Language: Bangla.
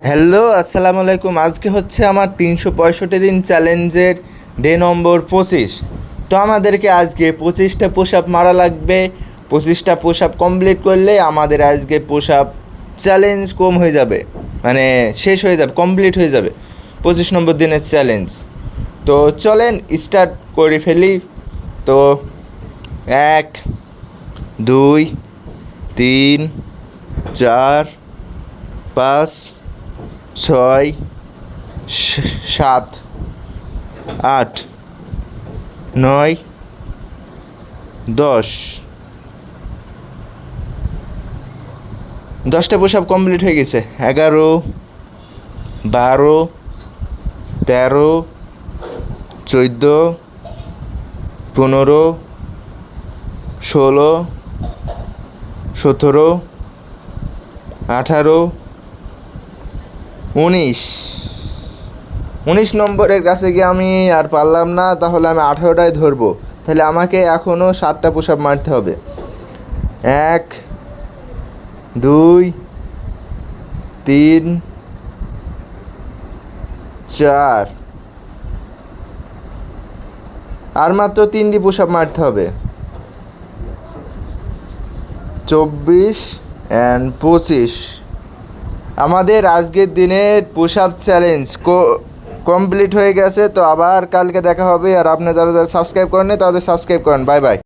হ্যালো, আসসালামু আলাইকুম। আজকে হচ্ছে আমার 365 দিন চ্যালেঞ্জের ডে নম্বর 25। তো আমাদেরকে আজকে 25টা পুশ আপ মারা লাগবে। 25টা পুশ আপ কমপ্লিট করলে আমাদের আজকে পুশ আপ চ্যালেঞ্জ কম হয়ে যাবে, মানে শেষ হয়ে যাবে, কমপ্লিট হয়ে যাবে 25 নম্বর দিনের চ্যালেঞ্জ। তো চলেন স্টার্ট করে ফেলি। তো 1 2 3 4 5 6 7 8 9 10টা পুশ আপ কমপ্লিট হয়ে গেছে। 11 12 13 14 15 16 17 18 19 নম্বরের কাছে গিয়ে আমি আর পারলাম না, তাহলে আমি 18টায় ধরবো। তাহলে আমাকে এখনও 7টা পুশ আপ মারতে হবে। 1 2 3 4 আর মাত্র 3টি পুশ আপ মারতে হবে। 24 and 25 আমাদের আজকের দিনের পুশ আপ চ্যালেঞ্জ কমপ্লিট হয়ে গেছে। তো আবার কালকে দেখা হবে। আর আপনি যারা যারা সাবস্ক্রাইব করেন তাদের সাবস্ক্রাইব করেন। Bye bye.